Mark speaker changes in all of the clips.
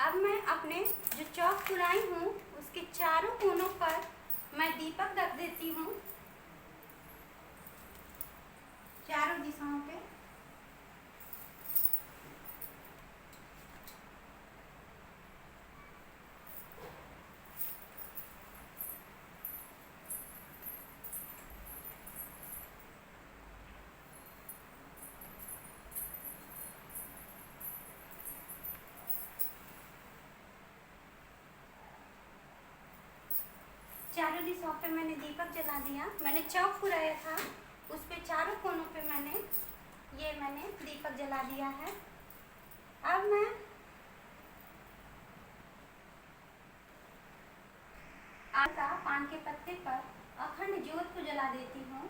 Speaker 1: अब मैं अपने जो चौक पुराई हूँ उसके चारों कोनों पर मैं दीपक रख देती हूँ, चारों दिशाओं पे। चारों दिशाओं पे मैंने दीपक जला दिया। मैंने चौक पुराया था, उस पे चारों कोनों पे मैंने दीपक जला दिया है। अब मैं आटा पान के पत्ते पर अखंड ज्योत को जला देती हूँ।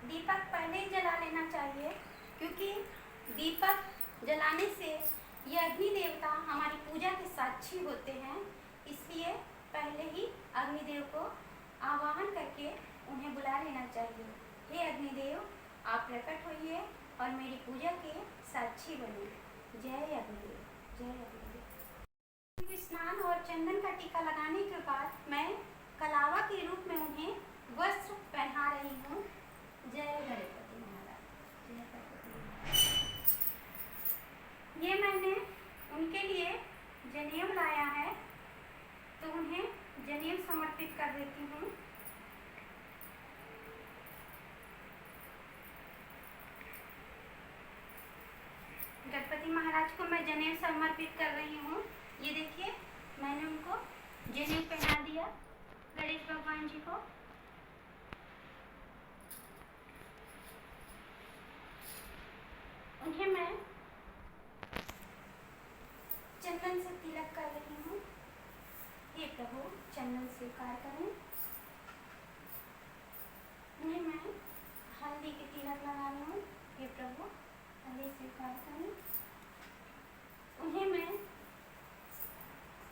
Speaker 1: दीपक पहले ही जला लेना चाहिए, क्योंकि दीपक जलाने से ये अग्नि देवता हमारी पूजा के साक्षी होते हैं। इसलिए पहले ही अग्निदेव को आवाहन करके उन्हें बुला लेना चाहिए। हे अग्निदेव, आप प्रकट होइए और मेरी पूजा के साक्षी बनिए। जय अग्निदेव, जय अग्निदेव। स्नान और चंदन का टीका लगाने के बाद मैं कलावा के रूप में उन्हें वस्त्र पहना रही हूँ। जय गणपति महाराज, जय गणपति महाराज। ये मैंने उनके लिए जनेऊ लाया है, तो उन्हें जनेऊ समर्पित कर देती हूँ। गणपति महाराज को मैं जनेऊ समर्पित कर रही हूँ। ये देखिए, मैंने उनको जनेऊ पहना दिया, गणेश भगवान जी को। उन्हें मैं चंदन से तिलक कर रही हूँ। हे प्रभु, चंदन स्वीकार करें। उन्हें मैं हल्दी के तिलक लगा रही हूँ। हे प्रभु, हल्दी स्वीकार करें। उन्हें मैं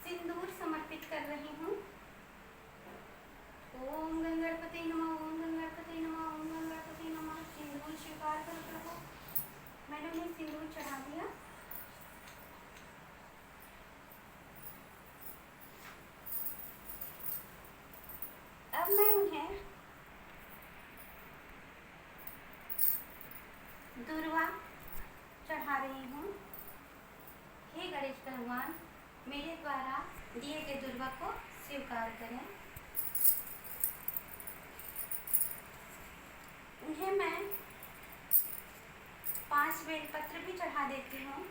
Speaker 1: सिंदूर समर्पित कर रही हूँ। ओम गणपति नमः, ओम गणपति नमः, ओम गणपति नमः। सिंदूर स्वीकार करो प्रभु। मैंने उन्हें सिंदूर चढ़ा दिया। अब मैं उन्हें दुर्वा चढ़ा रही हूँ। हे गणेश भगवान, मेरे द्वारा दिए गए दुर्वा को स्वीकार करें। उन्हें मैं 5 बेलपत्र भी चढ़ा देती हूँ।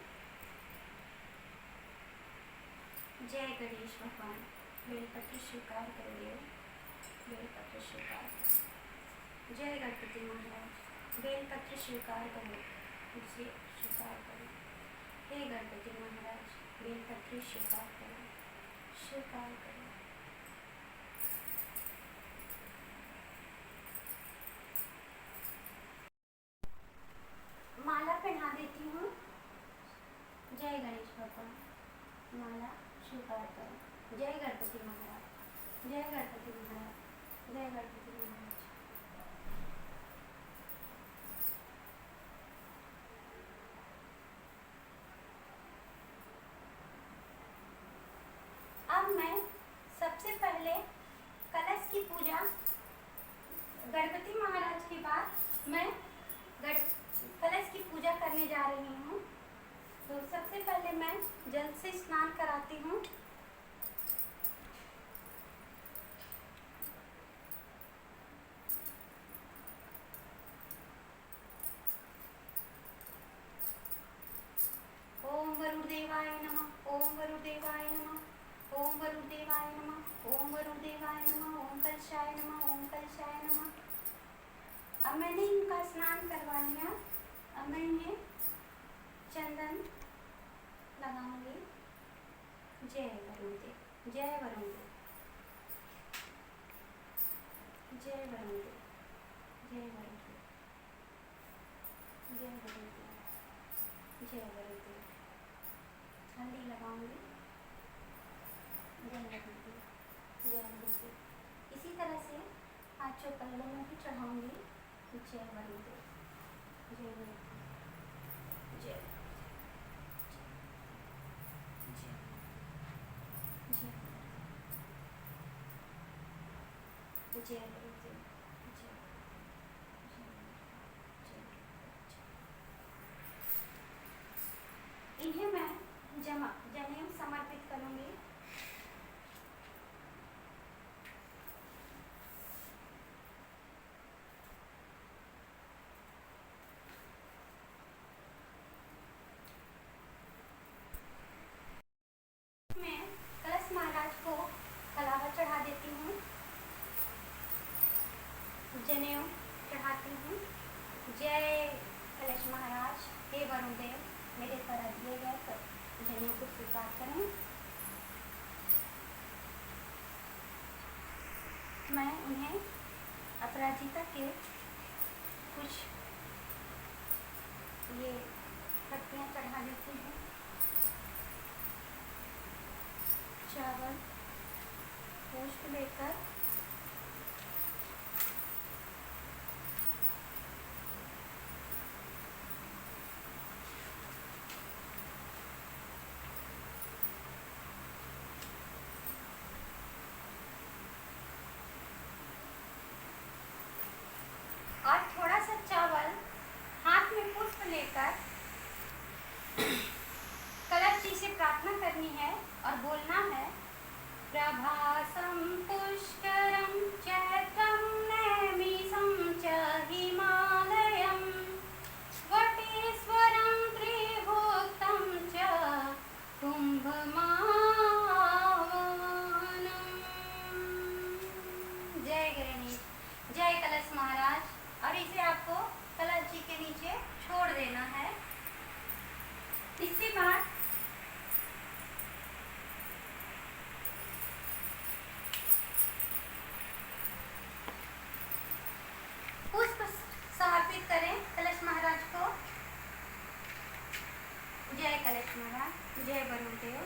Speaker 1: जय गणेश भगवान, बेलपत्र स्वीकार करिए, बेलपत्र स्वीकार करें। जय गणपति महाराज, बेलपत्र स्वीकार करो, इसे स्वीकार करो। हे गणपति महाराज, बेलपत्र स्वीकार करो, स्वीकार करो। माला पहना देती हूँ। जय गणेश भगवान, माला स्वीकार करो। जय गणपति महाराज, जय गणपति महाराज, जय गणपति महाराज। अब मैं सबसे पहले कलश की पूजा, गणपति महाराज के बाद मैं कलश की पूजा करने जा रही हूँ। तो सबसे पहले मैं जल से स्नान कराती हूँ। ओम वरुणदेवाय नमः, ओम वरुणदेवाय नमः, ओम वरुणदेवाय नमः, ओम वरुणदेवाय नमः, ओम कलशाय नमः, ओम कलशाय नमः। अब मैंने इनका स्नान करवा लिया। अब मैं इन्हें चंदन लगाऊंगी। जय वरुणदेव, जय वरुणदेव। जय वरुणदेव, जय वरुणदेव, जय वरुणदेव, जय वरुणदेव। हल्दी लगाऊंगी। जय वरुणदेव, जय वरुणदेव। इसी तरह से आज चौपल्लों में भी चढ़ाऊंगी। जय वरुणदेव, जय वरुणदेव, जय जय वरुणदेव, इन्हें मैं जनेऊ समर्पित करूंगी। मैं कलश महाराज को कलावा चढ़ा देती हूँ, जनेऊ चढ़ाती हूँ। जय कलश महाराज, हे वरुणदेव, मेरे द्वारा दिए गए जनेऊ को स्वीकार करें। मैं उन्हें अपराजिता के कुछ ये पत्तियाँ चढ़ा देती हूँ। चावल पुष्प लेकर और थोड़ा सा चावल हाथ में पुष्प लेकर कलश जी से प्रार्थना करनी है और बोलना है, प्रभासं पुष्करं चैत्रं नैमिषं च हिमालयं वटेश्वरं त्रिभुक्तं च कुम्भमावनम्। जय गणेश, जय कलश महाराज। और इसे आपको कलश जी के नीचे छोड़ देना है। इसके बाद पुष्प समर्पित करें कलश महाराज को। जय कलश महाराज, जय वरुणदेव,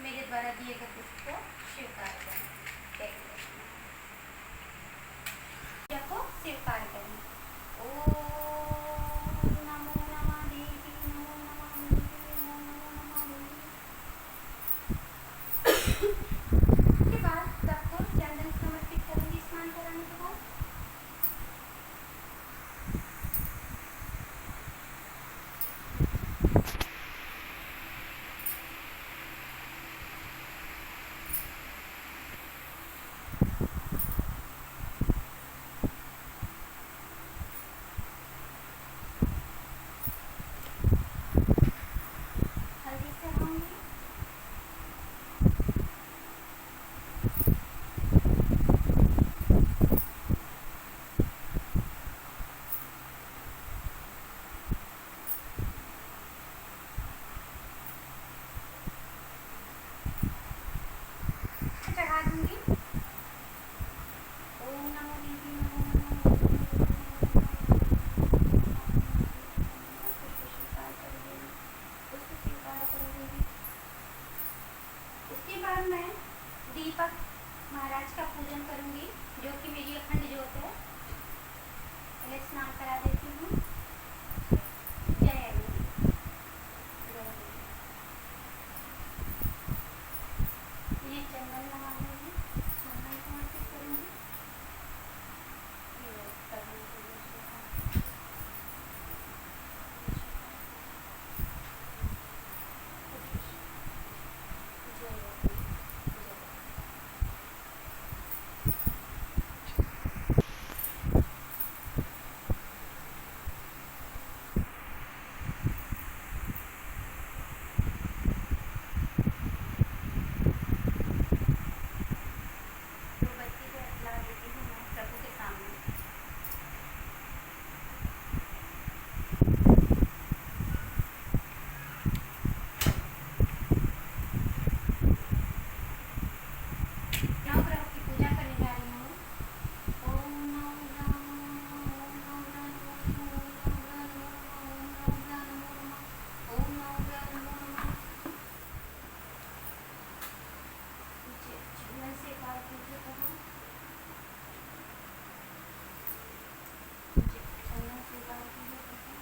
Speaker 1: मेरे द्वारा दिए गए पुष्प को स्वीकार करें। को स्वीकार करें। ओम नमो नमः देवी, नमो नमः देवी, नमो नमः देवी। के बाद सबको चंदन समर्पित करेंगे स्नान कराने के बाद। चढ़ा दूंगी। ओम नमो देवी, नमो नमः देवी, उसको स्वीकार करूंगी। इसके बाद मैं दीपक महाराज का पूजन करूंगी, जो कि मेरी अखंड ज्योत है। पहले स्नान करा देती हूँ। जय ये चंदन लगा दूंगी, चंदन समर्पित करूंगी। स्वीकार कीजिए प्रभु। चंदन स्वीकार कीजिए प्रभु।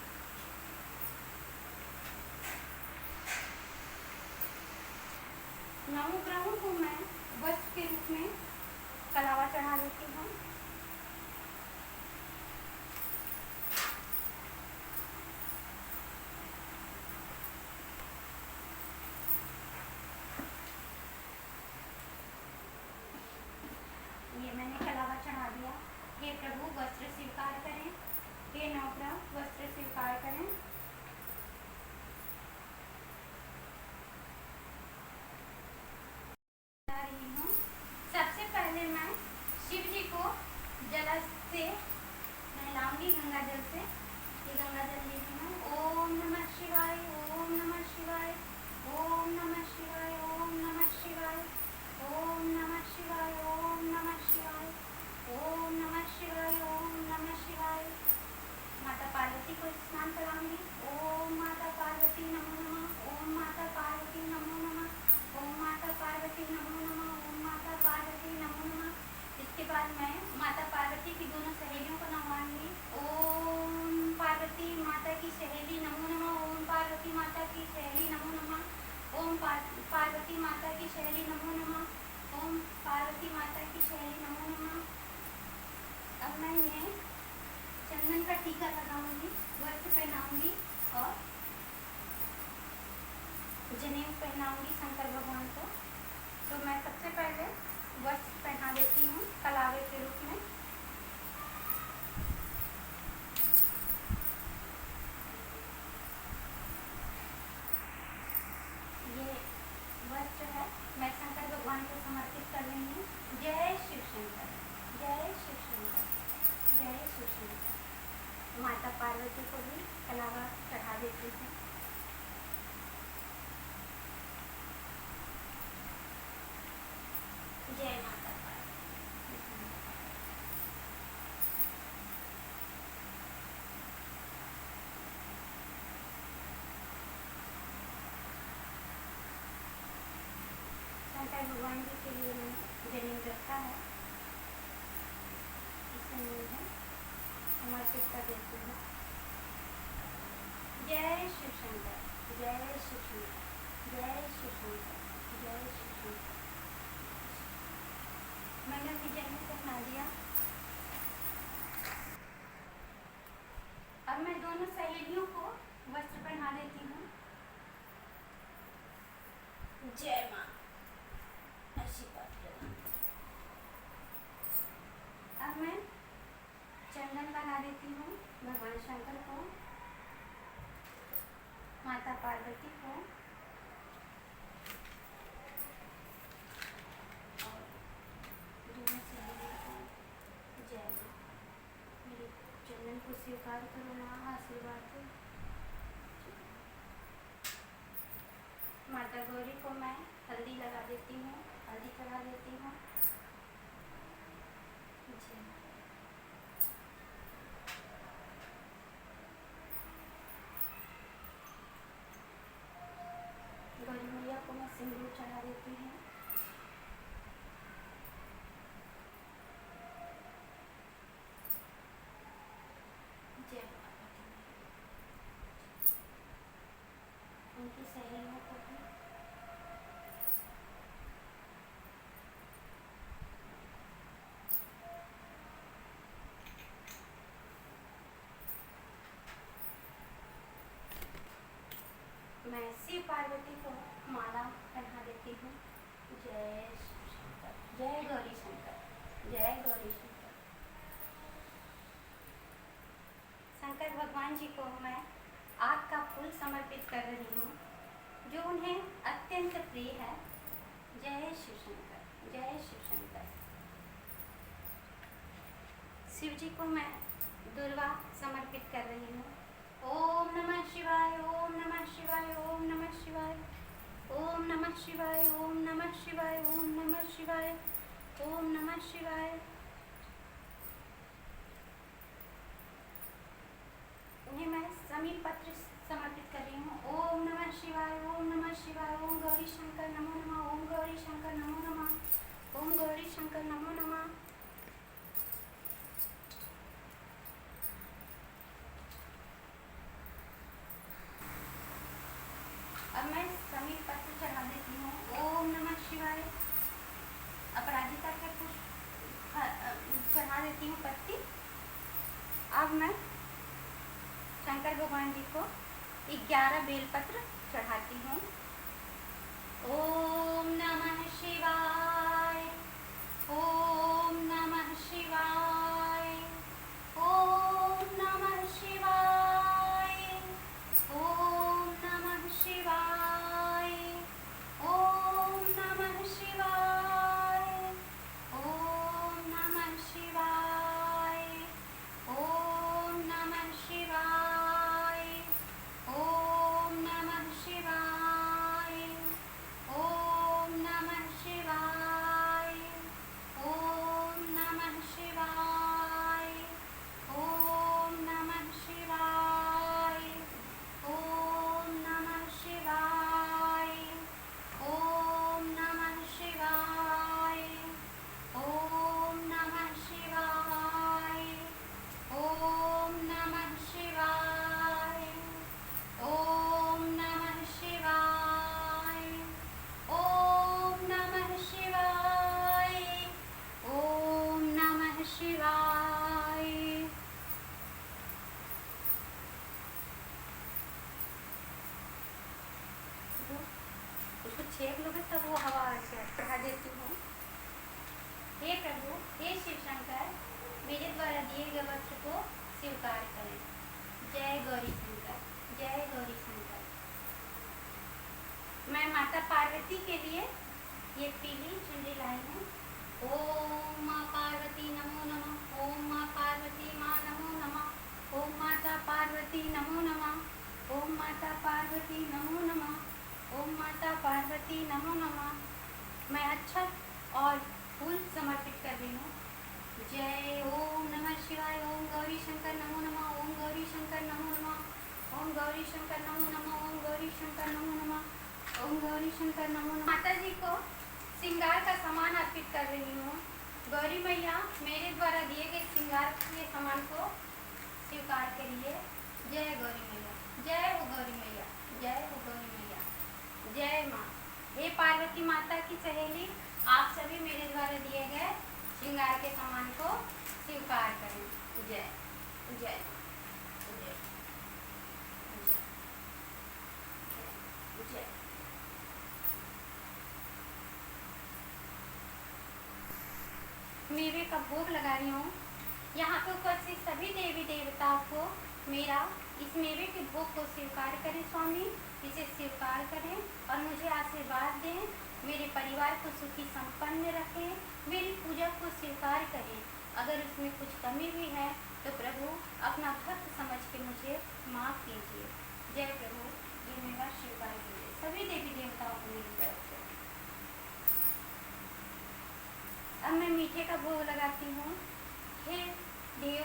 Speaker 1: नवग्रहों को मैं वस्त्र के रूप में कलावा चढ़ा देती हूँ। ये मैंने कलावा चढ़ा दिया। हे प्रभु वस्त्र स्वीकार करें, हे नवग्रह वस्त्र स्वीकार करें। सबसे पहले मैं शिव जी को जल से नहलाऊंगी, गंगा जल से। ये गंगा जल लेती हूँ। ओम नमः शिवाय, ओम नमः शिवाय, ओम नमः शिवाय, ओम नमः शिवाय, ओम नमः शिवाय, ओम नमः शिवाय, ओम नमः शिवाय, ओम नमः शिवाय। माता पार्वती को स्नान कराऊंगी। ओम माता पार्वती नमो नमः, ओम माता पार्वती नमो नमः, ओम माता पार्वती नमो नमः, ओम माता पार्वती नमो नमः। इसके बाद मैं माता पार्वती की दोनों सहेलियों को नहलाऊंगी। ओम पार्वती माता की सहेली नमो नमः, ओम पार्वती माता की सहेली नमो नमः, ओम पार्वती माता की सहेली नमो नमः, ओम पार्वती माता की सहेली नमो नमः। अब मैं इन्हें चंदन का टीका लगाऊंगी, वस्त्र पहनाऊंगी और जनेऊ पहनाऊंगी शंकर भगवान को। तो मैं सबसे पहले वस्त्र पहना देती हूँ कलावे के रूप में। ये वस्त्र है, मैं शंकर भगवान को समर्पित कर रही हूँ। जय शिव शंकर, जय शिव शंकर, जय शिव शंकर। माता पार्वती को भी कलावा चढ़ा देती हूँ। जय माता पार्वती। शंकर भगवान जी के लिए मैंने जनेऊ रखा है, इसे मैं समर्पित कर देती हूँ। जय शिव शंकर, जय शिव शंकर, जय शिव शंकर, जय शिव शंकर। मैंने भी जनेऊ पहना दिया। अब मैं दोनों सहेलियों को वस्त्र पहना देती हूँ। जय माँ। अब मैं चंदन लगा देती हूँ भगवान शंकर को, माता पार्वती को और दोनों सहेलियों को। जय माँ। मेरे चंदन को स्वीकार करो माँ, आशीर्वाद दो। माता गौरी को मैं हल्दी लगा देती हूँ, हल्दी चढ़ा देती हूँ। गौरी मैया को मैं सिंदूर चढ़ा देती हूँ। जय पार्वती। उनकी सहेलियों को भी मैं शिव पार्वती को माला पहना देती हूँ। जय शंकर, जय गौरी शंकर, जय गौरी शंकर। शंकर भगवान जी को मैं आग का फूल समर्पित कर रही हूँ, जो उन्हें अत्यंत प्रिय है। जय शिव शंकर, जय शिव शंकर। शिव जी को मैं दुर्वा समर्पित कर रही हूँ। ओम नमः शिवाय, ओम नमः शिवाय, ओम नमः शिवाय, ओम नमः शिवाय, ओम नमः शिवाय, ओम नमः शिवाय, ओम नमः शिवाय। उन्हें मैं समीर पत्र समर्पित कर रही हूँ। ओम नमः शिवाय, ओम नमः शिवाय, ओम गौरी शंकर नमो नमः, ओम गौरी शंकर नमो नमः, ओम गौरी शंकर लेती हूँ। ओम नमः शिवाय। अपराजिता के पुष्प चढ़ा देती हूँ पत्ती। अब मैं शंकर भगवान जी को 11 बेलपत्र चढ़ाती हूँ। ओम नमः शिवाय। ओम नमः शिवाय। ओम नमः शिवाय। ओम नमः शिवाय। ओम नमः शिवाय। ओम नमः शिवाय। ओम नमः शिवाय। ओम नमः शिवाय। ओम नमः शिवाय। ओम नमः शिवाय। ओम नमः शिवाय। ओम नमः शिवाय। ओम नमः शिवाय। ओम नमः शिवाय। ओम नमः शिवाय। ओम नमः शिवाय। ओम नमः शिवाय। ओम नमः शिवाय। उसको छेक लोगे तब वो हवा चढ़ा देती हूँ। हे प्रभु, हे शिव शंकर, मेरे द्वारा दिए गए वस्त्र को स्वीकार करें। जय गौरी शंकर। जय गौरी शंकर। मैं माता पार्वती के लिए ये पीली चुनरी लाई हूँ। ओम माँ पार्वती नमो नमः। ओम माँ पार्वती माँ नमो नमः। ओम माता पार्वती नमो नमः। ओम माता पार्वती नमो नमः। ओम माता पार्वती नमो नमः। मैं अक्षत और फूल समर्पित कर रही हूँ। जय ओम नमः शिवाय। ओम गौरी शंकर नमो नमः। ओम गौरी शंकर नमो नमः। ओम गौरी शंकर नमो नमः। ओम गौरी शंकर नमो नमः। ओम गौरी शंकर नमो नमः। माता जी को श्रृंगार का सामान अर्पित कर रही हूँ। गौरी मैया, मेरे द्वारा दिए गए श्रृंगार के सामान को स्वीकार करिए। जय गौरी मैया। जय हो गौरी मैया। जय हो गौरी मैया। जय माँ। हे पार्वती माता की सहेली, आप सभी मेरे द्वारा दिए गए श्रृंगार के सामान को स्वीकार करें। जय जय जय जय। मेवे का भोग लगा रही हूँ। यहाँ पे उपस्थित सभी देवी देवताओं को मेरा इस मेवे के भोग को स्वीकार करें। स्वामी, इसे स्वीकार करें और मुझे आशीर्वाद दें। मेरे परिवार को सुखी संपन्न रखें। मेरी पूजा को स्वीकार करें। अगर उसमें कुछ कमी भी है तो प्रभु अपना भक्त समझ के मुझे माफ़ कीजिए। जय प्रभु, ये मेवा स्वीकार कीजिए सभी देवी देवताओं को मेरी तरफ से। अब मैं मीठे का भोग लगाती हूँ। हे देव,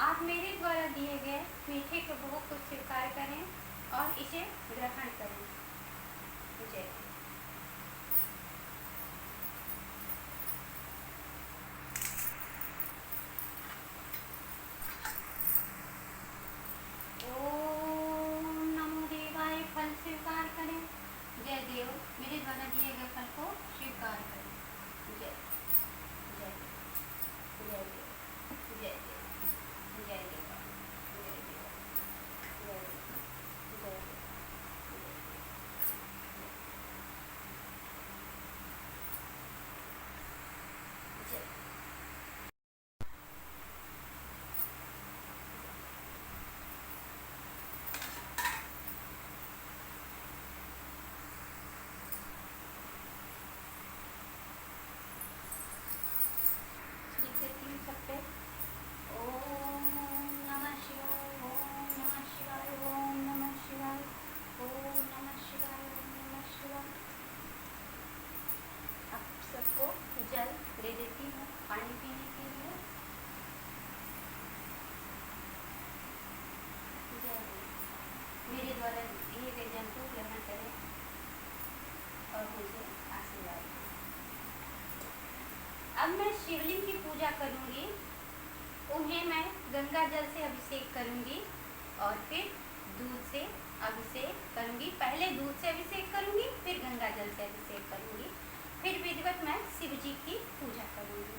Speaker 1: आप मेरे द्वारा दिए गए मीठे के भोग को स्वीकार करें और इसे ग्रहण करें। जय। ओम नमो देवाय। फल स्वीकार करें। जय देव, मेरे द्वारा दिए गए फल को स्वीकार करें। जय जय जय देव। जय देव। जय देव। जय देव। जय देव। जय देव। जल दे देती हूँ पानी पीने के लिए। जय मेरे द्वारा दिए गए जल को ग्रहण करें और मुझे आशीर्वाद दें। अब मैं शिवलिंग की पूजा करूँगी। उन्हें मैं गंगा जल से अभिषेक करूँगी और फिर दूध से अभिषेक करूंगी। पहले दूध से अभिषेक करूंगी, फिर गंगा जल से अभिषेक करूंगी, फिर विधिवत मैं शिव जी की पूजा करूंगी।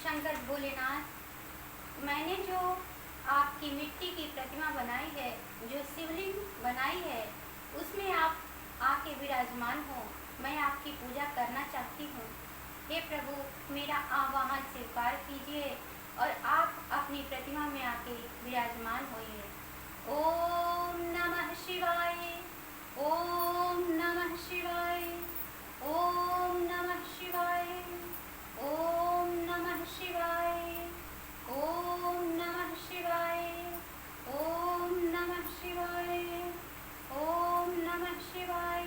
Speaker 1: शंकर भोलेनाथ, मैंने जो आपकी मिट्टी की प्रतिमा बनाई है, जो शिवलिंग बनाई है, उसमें आप आके विराजमान हो। मैं आपकी पूजा करना चाहती हूँ। हे प्रभु, मेरा आवाहन स्वीकार कीजिए और आप अपनी प्रतिमा में आके विराजमान होइए। ओम नमः शिवाय, ओम नमः शिवाय, ओम नमः शिवाय, ओम नमः शिवाय, ओम नमः शिवाय, ओम नमः शिवाय, ओम नमः शिवाय,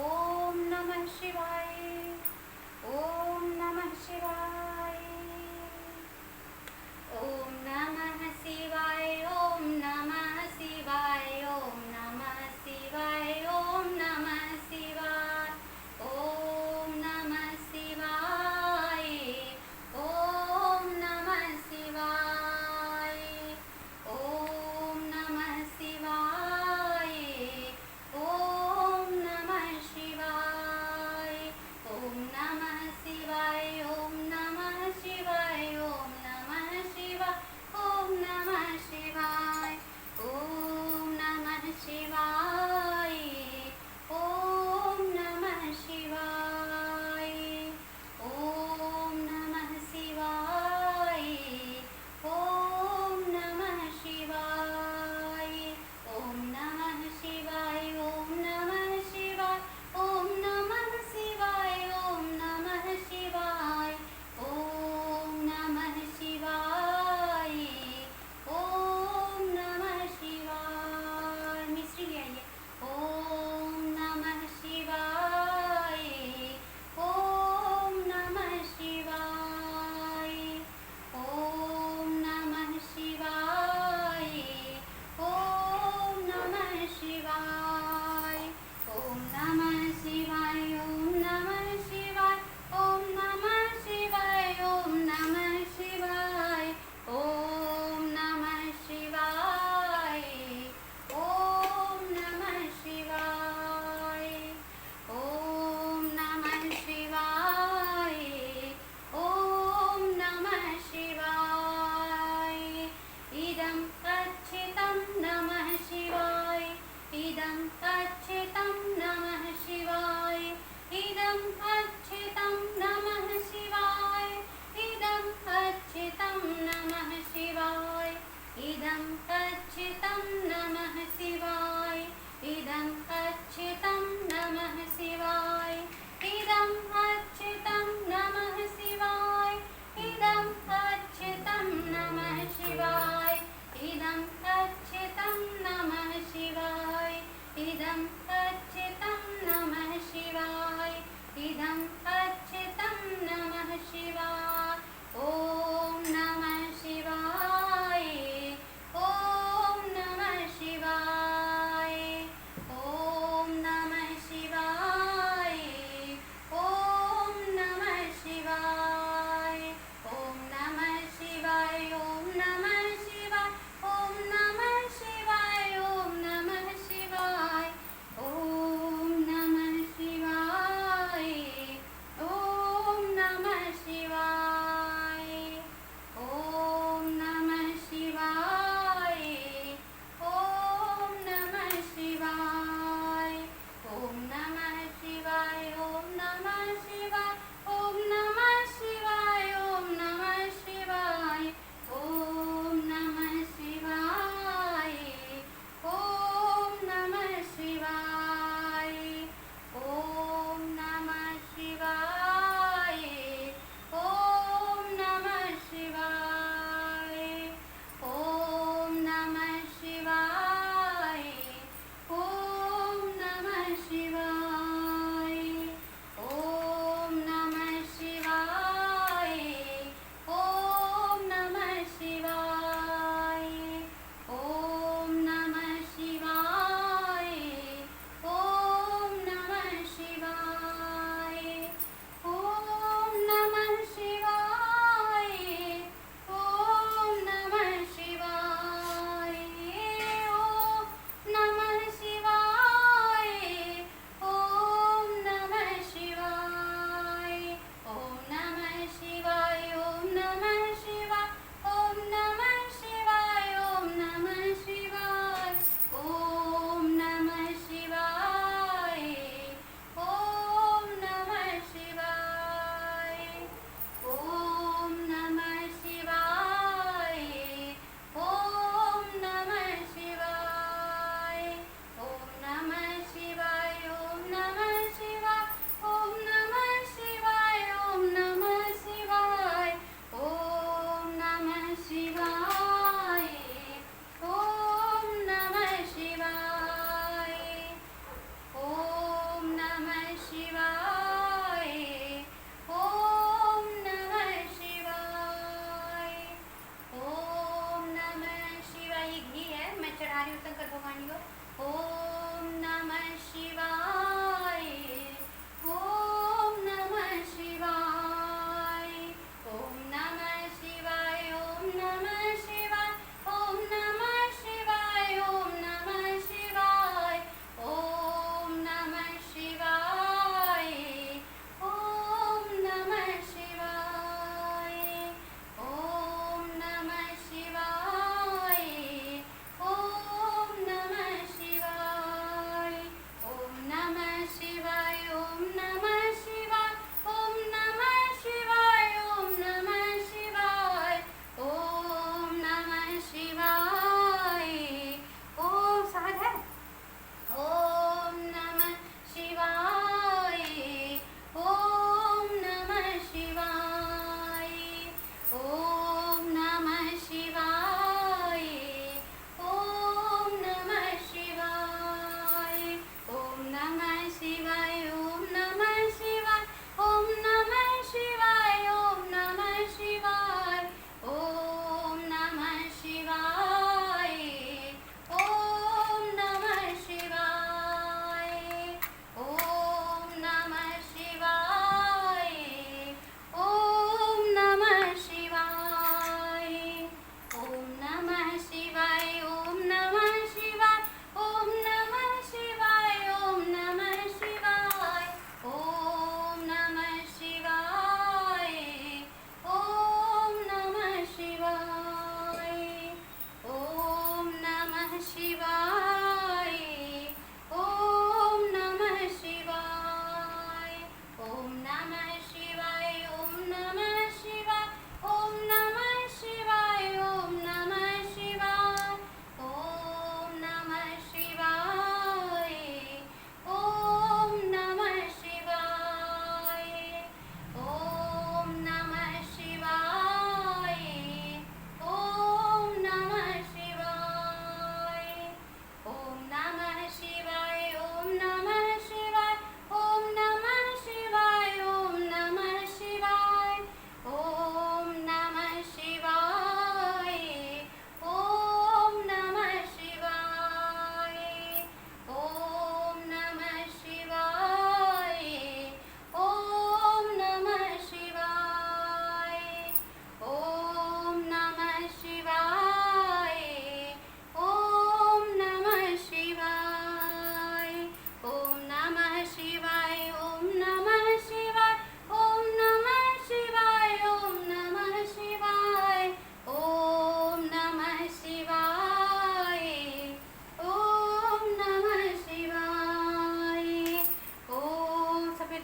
Speaker 1: ओम नमः शिवाय, ओम नमः शिवाय, ओम नमः शिवाय, ओम नमः शिवाय, ओम नमः शिवाय, ओम नमः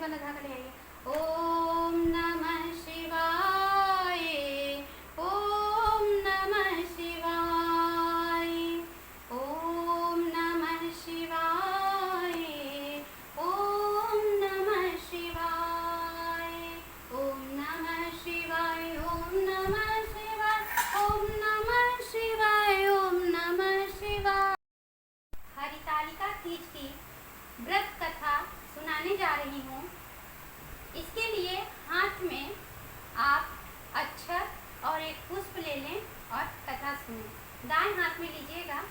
Speaker 1: वाला धागा ले आइए। ओम नमः शिवाय, ओम नमः शिवाय, ओम नमः शिवाय, ओम नमः शिवाय, ओम नमः शिवाय, ओम नमः शिवाय, ओम नमः शिवाय, ओम नमः शिवाय। हरितालिका तीज की व्रत कथा सुनाने जा रही हूँ। इसके लिए हाथ में आप अक्षत और एक पुष्प ले लें और कथा सुनें। दाएं हाथ में लीजिएगा।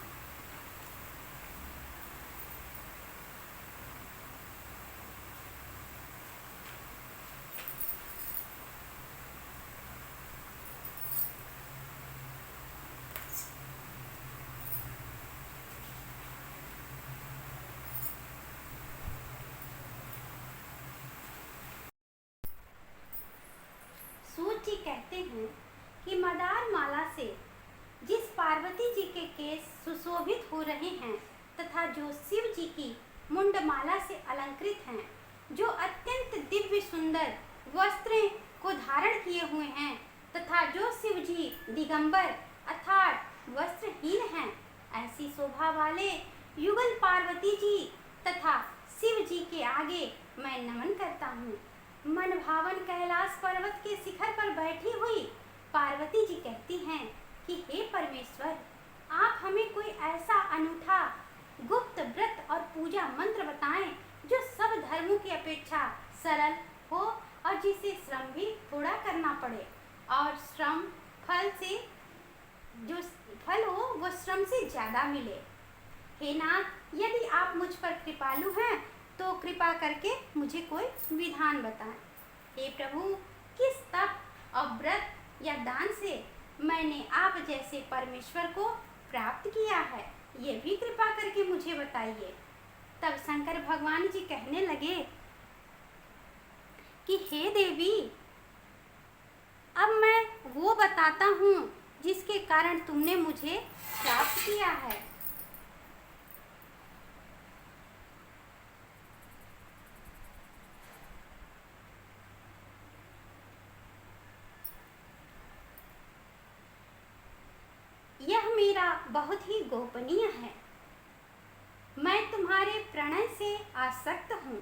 Speaker 1: सूत जी कहते हैं कि मदार माला से जिस पार्वती जी के केस सुशोभित हो रहे हैं तथा जो शिव जी की मुंडमाला से अलंकृत हैं, जो अत्यंत दिव्य सुंदर वस्त्रें को धारण किए हुए हैं तथा जो शिव जी दिगंबर अर्थात वस्त्रहीन हैं, ऐसी शोभा वाले युगल पार्वती जी तथा शिव जी के आगे मैं नमन करता हूँ। मन भावन कैलाश पर्वत के शिखर पर बैठी हुई पार्वती जी कहती हैं कि हे परमेश्वर, आप हमें कोई ऐसा अनूठा गुप्त व्रत और पूजा मंत्र बताएं जो सब धर्मों की अपेक्षा सरल हो और जिसे श्रम भी थोड़ा करना पड़े और श्रम फल से जो फल हो वो श्रम से ज़्यादा मिले। हे नाथ, यदि आप मुझ पर कृपालु हैं तो कृपा करके मुझे कोई विधान बताएं। हे प्रभु, किस तप और व्रत या दान से मैंने आप जैसे परमेश्वर को प्राप्त किया है, ये भी कृपा करके मुझे बताइए। तब शंकर भगवान जी कहने लगे कि हे देवी, अब मैं वो बताता हूँ जिसके कारण तुमने मुझे प्राप्त किया है। यह मेरा बहुत ही गोपनीय है। मैं तुम्हारे प्रणय से आसक्त हूँ।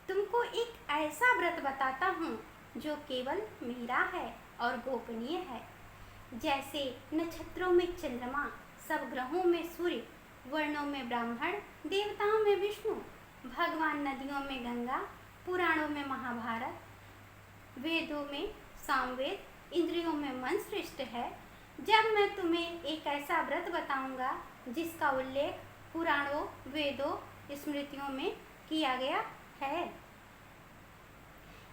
Speaker 1: तुमको एक ऐसा व्रत बताता हूँ जो केवल मेरा है और गोपनीय है। जैसे नक्षत्रों में चंद्रमा, सब ग्रहों में सूर्य, वर्णों में ब्राह्मण, देवताओं में विष्णु, भगवान नदियों में गंगा, पुराणों में महाभारत, वेदों में सामवेद, इंद्रियों में मन श्रेष्ठ है। जब मैं तुम्हें एक ऐसा व्रत बताऊंगा जिसका उल्लेख पुराणों, वेदों, स्मृतियों में किया गया है,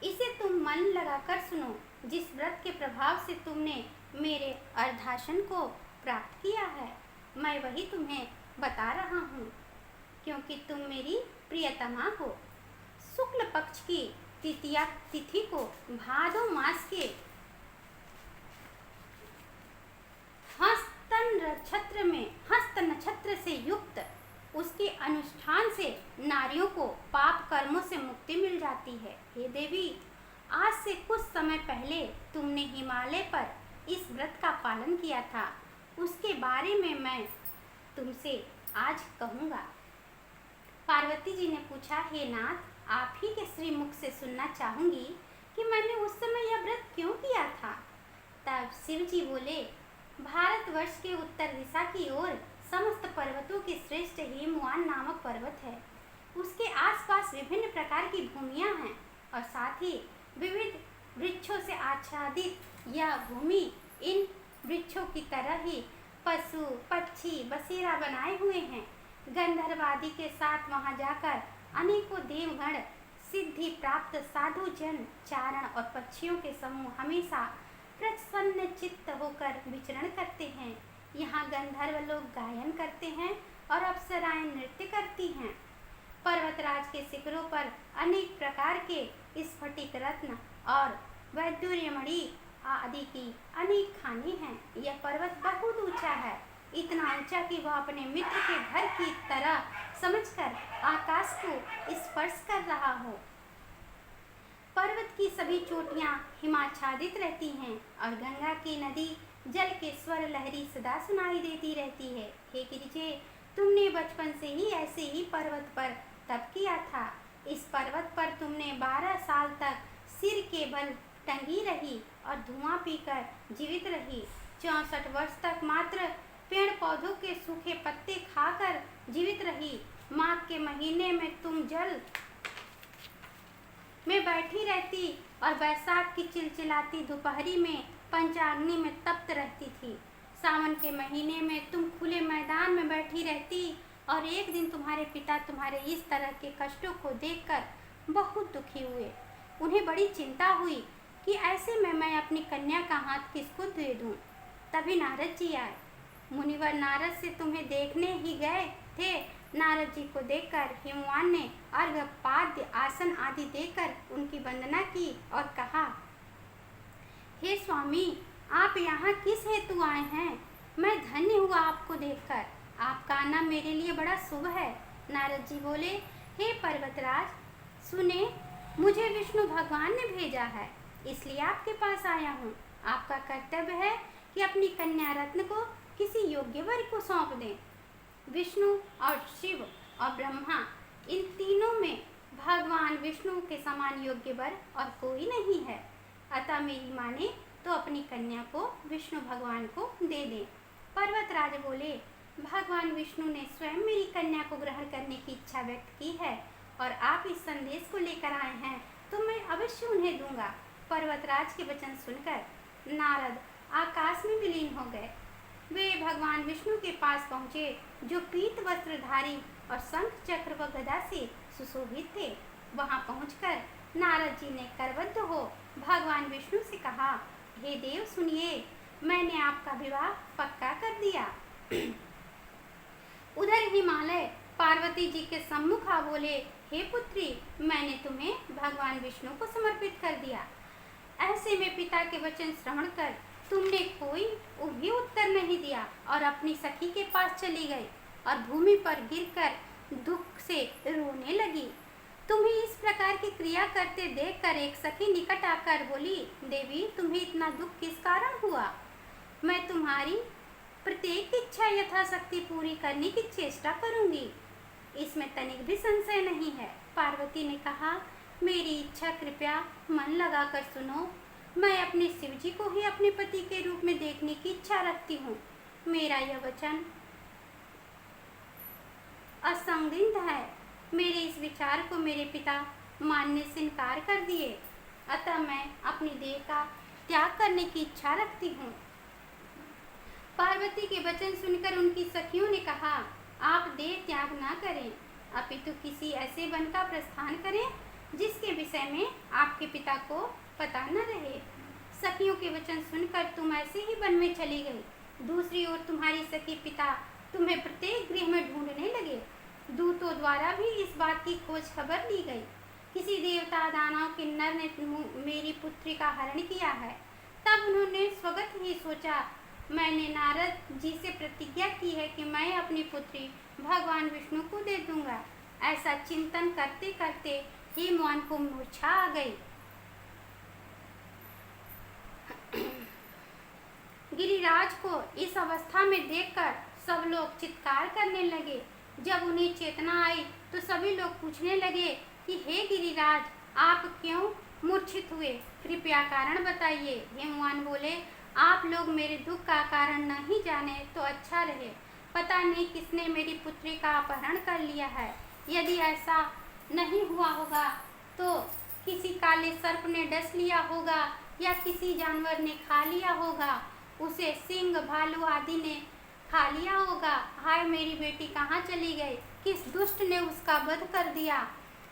Speaker 1: इसे तुम मन लगाकर सुनो। जिस व्रत के प्रभाव से तुमने मेरे अर्धासन को प्राप्त किया है, मैं वही तुम्हें बता रहा हूँ, क्योंकि तुम मेरी प्रियतमा हो। शुक्ल पक्ष की तृतीया तिथि को भादो मास के हस्त नक्षत्र से युक्त उसके अनुष्ठान से नारियों को पाप कर्मों से मुक्ति मिल जाती है। हे देवी, आज से कुछ समय पहले तुमने हिमालय पर इस व्रत का पालन किया था, उसके बारे में मैं तुमसे आज कहूँगा। पार्वती जी ने पूछा, हे नाथ, आप ही के श्रीमुख से सुनना चाहूँगी कि मैंने उस समय यह व्रत क्यों किया था। तब शिव जी बोले, भारतवर्ष के उत्तर दिशा की ओर समस्त पर्वतों के श्रेष्ठ हेमवान नामक पर्वत है। उसके आसपास विभिन्न प्रकार की भूमियां हैं और साथ ही विविध वृक्षों से आच्छादित यह भूमि इन वृक्षों की तरह ही पशु पक्षी बसेरा बनाए हुए हैं। गंधर्व आदि के साथ वहां जाकर अनेकों देवगण, सिद्धि प्राप्त साधु जन, चारण और पक्षियों के समूह हमेशा प्रसन्न चित्त होकर विचरण करते हैं। यहाँ गंधर्व लोग गायन करते हैं और अप्सराएं नृत्य करती हैं। पर्वतराज के शिखरों पर अनेक प्रकार के स्फटिक रत्न और वैडूर्यमणि आदि की अनेक खाने हैं। यह पर्वत बहुत ऊंचा है, इतना ऊंचा कि वह अपने मित्र के घर की तरह समझकर आकाश को स्पर्श कर रहा हो। सभी चोटियां हिमाच्छादित रहती हैं और गंगा की नदी जल के स्वर लहरी सदा सुनाई देती रहती है। हे गिरिजे, तुमने बचपन से ही ऐसे ही पर्वत पर तप किया था। इस पर्वत पर तुमने 12 साल तक सिर के बल टंगी रही और धुआं पीकर जीवित रही। 64 वर्ष तक मात्र पेड़ पौधों के सूखे पत्ते खाकर जीवित रही। माघ के महीने में तुम जल में बैठी रहती और बैसाख की चिलचिलाती दोपहरी में पंचाग्नि में तप्त रहती थी। सावन के महीने में तुम खुले मैदान में बैठी रहती और एक दिन तुम्हारे पिता तुम्हारे इस तरह के कष्टों को देखकर बहुत दुखी हुए। उन्हें बड़ी चिंता हुई कि ऐसे में मैं अपनी कन्या का हाथ किसको दे दूं। तभी नारद जी आए। मुनिवर नारद से तुम्हें देखने ही गए थे। नारद जी को देखकर हिमवान ने अर्घ्य पाद्य आसन आदि देकर उनकी वंदना की और कहा, हे स्वामी, आप यहाँ किस हेतु आए हैं? मैं धन्य हुआ आपको देखकर। आपका आना मेरे लिए बड़ा शुभ है। नारद जी बोले, हे पर्वतराज, सुने, मुझे विष्णु भगवान ने भेजा है, इसलिए आपके पास आया हूँ। आपका कर्तव्य है कि अपनी कन्या रत्न को किसी योग्य वर को सौंप दें। विष्णु और शिव और ब्रह्मा, इन तीनों में भगवान विष्णु के समान योग्य वर और कोई नहीं है। अतः मेरी माने तो अपनी कन्या को विष्णु भगवान को दे दें। पर्वतराज बोले, भगवान विष्णु ने स्वयं मेरी कन्या को ग्रहण करने की इच्छा व्यक्त की है और आप इस संदेश को लेकर आए हैं तो मैं अवश्य उन्हें दूंगा। पर्वतराज के वचन सुनकर नारद आकाश में विलीन हो गए। वे भगवान विष्णु के पास पहुँचे, जो पीत वस्त्रधारी और शंख चक्र व गदा से सुशोभित थे। वहां पहुंचकर नारद जी ने करबद्ध हो भगवान विष्णु से कहा, हे देव सुनिए, मैंने आपका विवाह पक्का कर दिया। उधर हिमालय पार्वती जी के सम्मुख आ बोले, हे पुत्री, मैंने तुम्हें भगवान विष्णु को समर्पित कर दिया। ऐसे में पिता के वचन श्रवण कर तुमने कोई भी उत्तर नहीं दिया और अपनी सखी के पास चली गई और भूमि पर गिरकर दुख से रोने लगी। तुम्हें इस प्रकार की क्रिया करते देखकर एक सखी निकट आकर बोली, देवी, तुम्हें इतना दुख किस कारण हुआ? मैं तुम्हारी प्रत्येक इच्छा यथाशक्ति पूरी करने की चेष्टा करूंगी, इसमें तनिक भी संशय नहीं है। पार्वती ने कहा, मेरी इच्छा कृपया मन लगाकर सुनो। मैं अपने शिव जी को ही अपने पति के रूप में देखने की इच्छा रखती हूँ। मेरा यह वचन असंदिग्ध है। मेरे इस विचार को मेरे पिता मानने से इनकार कर दिए, अतः मैं अपनी देह का त्याग करने की इच्छा रखती हूँ। पार्वती के वचन सुनकर उनकी सखियों ने कहा, आप देह त्याग ना करें, अपितु किसी ऐसे वन का प्रस्थान करें जिसके विषय में आपके पिता को पता न रहे। सखियों के वचन सुनकर तुम ऐसे ही वन में चली गई। दूसरी ओर तुम्हारी सखी पिता तुम्हें प्रत्येक गृह में ढूंढने लगे। दूतों द्वारा भी इस बात की खोज खबर ली गई। किसी देवता दानव किन्नर ने मेरी पुत्री का हरण किया है। तब उन्होंने स्वगत ही सोचा, मैंने नारद जी से प्रतिज्ञा की है कि मैं अपनी पुत्री भगवान विष्णु को दे दूंगा। ऐसा चिंतन करते करते हिमवान को मूर्छा आ गई। गिरिराज को इस अवस्था में देखकर सब लोग चित्कार करने लगे। जब उन्हें चेतना आई तो सभी लोग पूछने लगे कि हे गिरिराज, आप क्यों मूर्छित हुए? कृपया कारण बताइए। हिमवान बोले, आप लोग मेरे दुख का कारण नहीं जाने तो अच्छा रहे। पता नहीं किसने मेरी पुत्री का अपहरण कर लिया है। यदि ऐसा नहीं हुआ होगा तो किसी काले सर्प ने डस लिया होगा या किसी जानवर ने खा लिया होगा, उसे सिंह भालू आदि ने खा लिया होगा। हाय, मेरी बेटी कहाँ चली गई? किस दुष्ट ने उसका वध कर दिया?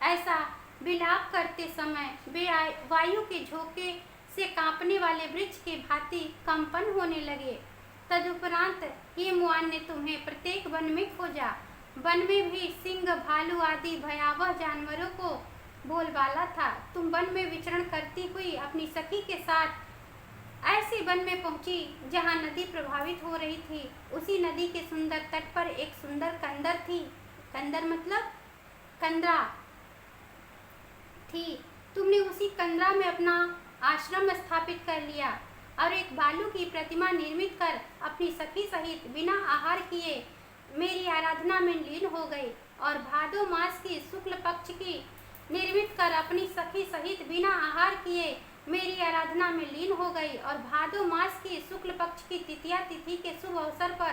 Speaker 1: ऐसा विलाप करते समय वे वायु के झोंके से कांपने वाले वृक्ष के भांति कंपन होने लगे। तदुपरांत हिमवान ने तुम्हें प्रत्येक वन में खोजा। वन में भी सिंह भालू आदि भयावह जानवरों को बोलबाला था। तुम वन में विचरण करती हुई अपनी सखी के साथ ऐसे वन में पहुंची जहां नदी प्रभावित हो रही थी। उसी नदी के सुंदर तट पर एक सुंदर कंदर थी। कंदर मतलब कंदरा थी। तुमने उसी कंदरा में अपना आश्रम स्थापित कर लिया और एक बालू की प्रतिमा निर्मित कर अपनी सखी सहित बिना आहार किए मेरी आराधना में लीन हो गई और भादो मास की शुक्ल पक्ष की निर्मित कर अपनी सखी सहित बिना आहार किए मेरी आराधना में लीन हो गई और भादो मास की शुक्ल पक्ष की तृतीया तिथि के शुभ अवसर पर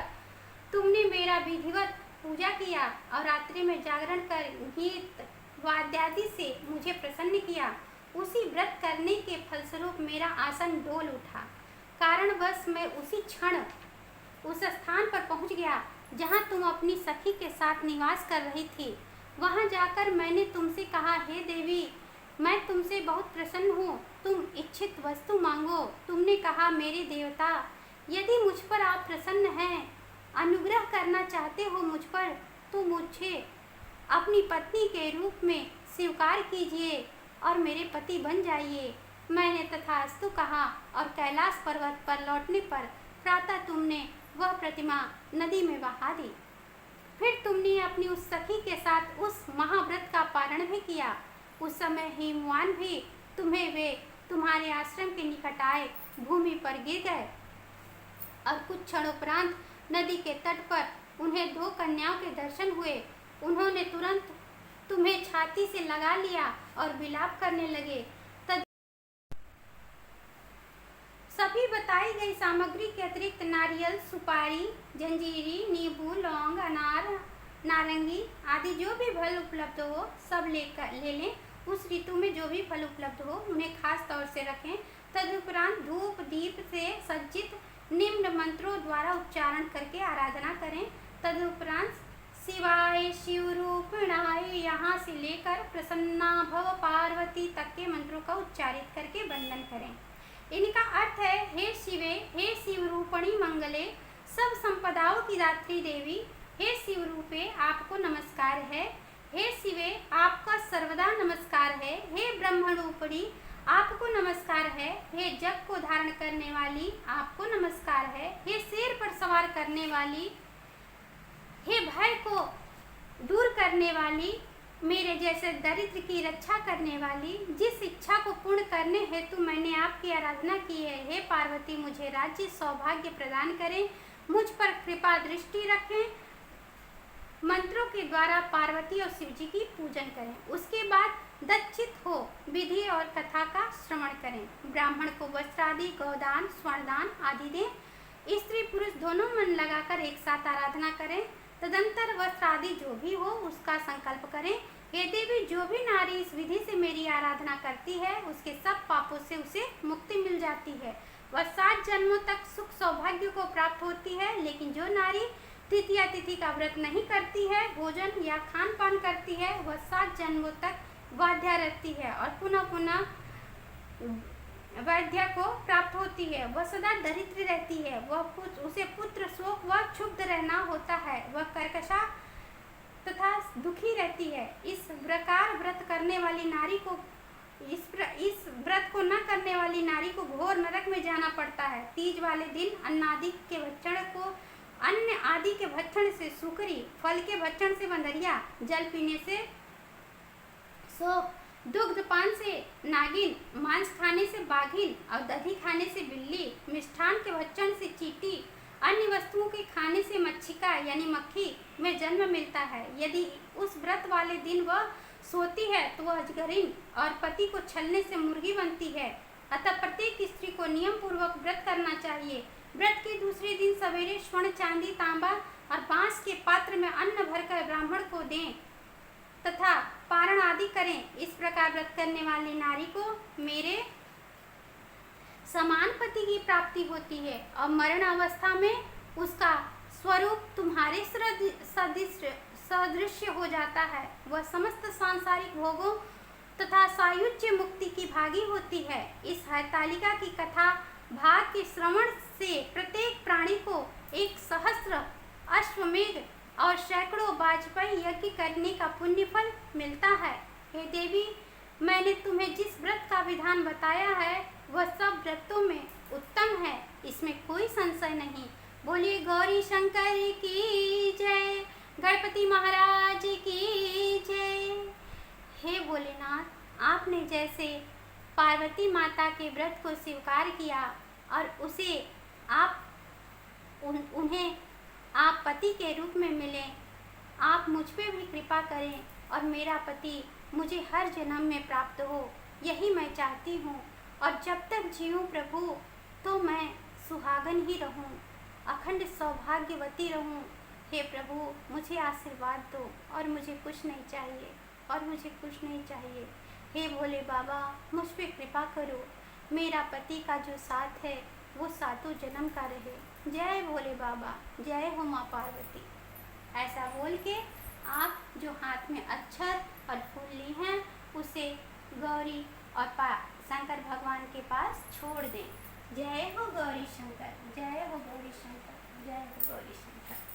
Speaker 1: तुमने मेरा विधिवत पूजा किया और रात्रि में जागरण कर गीत वाद्यादि से मुझे प्रसन्न किया। उसी व्रत करने के फलस्वरूप मेरा आसन डोल उठा। कारणवश मैं उसी क्षण उस स्थान पर पहुंच गया जहां तुम अपनी सखी के साथ निवास कर रही थी। वहां जाकर मैंने तुमसे कहा, हे देवी, मैं तुमसे बहुत प्रसन्न हूँ, तुम इच्छित वस्तु मांगो। तुमने कहा, मेरे देवता, यदि मुझ पर आप प्रसन्न हैं, अनुग्रह करना चाहते हो मुझ पर, तो मुझे अपनी पत्नी के रूप में स्वीकार कीजिए और मेरे पति बन जाइए। मैंने तथास्तु कहा और कैलाश पर्वत पर लौटने पर प्रातः तुमने वह प्रतिमा नदी में बहा दी। फिर तुमने अपनी उस सखी के साथ उस महाव्रत का पारण भी किया। उस समय हिमवान भी तुम्हारे आश्रम के निकट आए भूमि पर गिर गए और कुछ क्षणोपरांत नदी के तट पर उन्हें 2 कन्याओं के दर्शन हुए। उन्होंने तुरंत तुम्हें छाती से लगा लिया और विलाप करने लगे। सभी बताई गई सामग्री के अतिरिक्त नारियल, सुपारी, जंजीरी, नींबू, लौंग, अनार, नारंगी आदि जो भी फल उपलब्ध हो सब ले लें। उस ऋतु में जो भी फल उपलब्ध हो उन्हें खास तौर से रखें। तदुपरांत धूप दीप से सज्जित निम्न मंत्रों द्वारा उच्चारण करके आराधना करें। तदुपरांत शिवाय शिवरूपिणाय यहाँ से लेकर प्रसन्ना भव पार्वती तक के मंत्रों का उच्चारित करके वंदन करें। इनका अर्थ है, हे शिवे, हे शिवरूपणी मंगले, सब संपदाओं की दात्री देवी, हे शिवरूपे आपको नमस्कार है। हे शिवे आपका सर्वदा नमस्कार है। हे ब्रह्मरूपणी आपको नमस्कार है। हे जग को धारण करने वाली आपको नमस्कार है। हे शेर पर सवार करने वाली, हे भय को दूर करने वाली, मेरे जैसे दरिद्र की रक्षा करने वाली, जिस इच्छा को पूर्ण करने हेतु मैंने आपकी आराधना की है, हे पार्वती मुझे राज्य सौभाग्य प्रदान करें, मुझ पर कृपा दृष्टि रखें। मंत्रों के द्वारा पार्वती और शिव जी की पूजन करें। उसके बाद दक्षित हो विधि और कथा का श्रवण करें। ब्राह्मण को वस्त्र आदि, गौदान, स्वर्णदान आदि दें। स्त्री पुरुष दोनों मन लगाकर एक साथ आराधना करें। तदंतर वस्त्र आदि जो भी हो उसका संकल्प करें। हे देवी, जो भी नारी इस विधि से मेरी आराधना करती है उसके सब पापों से उसे मुक्ति मिल जाती है। वह 7 जन्मों तक सुख सौभाग्य को प्राप्त होती है। लेकिन जो नारी तृतीया तिथि का व्रत नहीं करती है, भोजन या खान पान करती है, वह 7 जन्मों तक बाध्या रहती है और पुनः पुनः वैद्य को प्राप्त होती है। वह सदा दरिद्र रहती है। उसे पुत्र शोक व क्षुब्ध रहना होता है। वह कर्कशा तथा दुखी रहती है। इस प्रकार व्रत करने वाली नारी को इस व्रत को न करने वाली नारी को घोर नरक में जाना पड़ता है। तीज वाले दिन अन्न आदि के भक्षण से सुकरी, फल के भक्षण से बंदरिया, जल पीने से सोप, दुग्ध पान से नागिन, मांस खाने से बाघिन और दही खाने से बिल्ली, मिष्ठान के भक्षण से चींटी, अन्य वस्तुओं के खाने से मच्छिका यानी मक्खी में जन्म मिलता है। यदि उस व्रत वाले दिन वह सोती है तो वह अजगरिन और पति को छलने से मुर्गी बनती है। अतः प्रत्येक स्त्री को नियम पूर्वक व्रत करना चाहिए। व्रत के दूसरे दिन सवेरे स्वर्ण, चांदी, तांबा और बांस के पात्र में अन्न भरकर ब्राह्मण को दें तथा पारण आदि करें। इस प्रकार व्रत करने वाली नारी को मेरे समान पति की प्राप्ति होती है और मरण अवस्था में उसका स्वरूप तुम्हारे सदृश्य हो जाता है। वह समस्त सांसारिक भोगों तथा सायुज्य मुक्ति की भागी होती है। इस हरतालिका की कथा भाग के श्रवण से प्रत्येक प्राणी को 1 सहस्त्र अश्वमेध और सैकड़ों वाजपेयी यज्ञ करने का पुण्य फल मिलता है। हे देवी, मैंने तुम्हें जिस व्रत का विधान बताया है वह सब व्रतों में उत्तम है, इसमें कोई संशय नहीं। बोलिए गौरी शंकर की जय, गणपति महाराज की जय। हे भोलेनाथ, आपने जैसे पार्वती माता के व्रत को स्वीकार किया और उसे आप उन्हें आप पति के रूप में मिले, आप मुझ पे भी कृपा करें और मेरा पति मुझे हर जन्म में प्राप्त हो, यही मैं चाहती हूँ। और जब तक जीऊँ प्रभु तो मैं सुहागन ही रहूँ, अखंड सौभाग्यवती रहूँ। हे प्रभु मुझे आशीर्वाद दो और मुझे कुछ नहीं चाहिए, और मुझे कुछ नहीं चाहिए। हे भोले बाबा मुझ पे कृपा करो, मेरा पति का जो साथ है वो सातों जन्म का रहे। जय भोले बाबा, जय हो माँ पार्वती। ऐसा बोल के आप जो हाथ में अक्षर और फूल ली हैं उसे गौरी और शंकर भगवान के पास छोड़ दें। जय हो गौरी शंकर, जय हो गौरी शंकर, जय हो गौरी शंकर।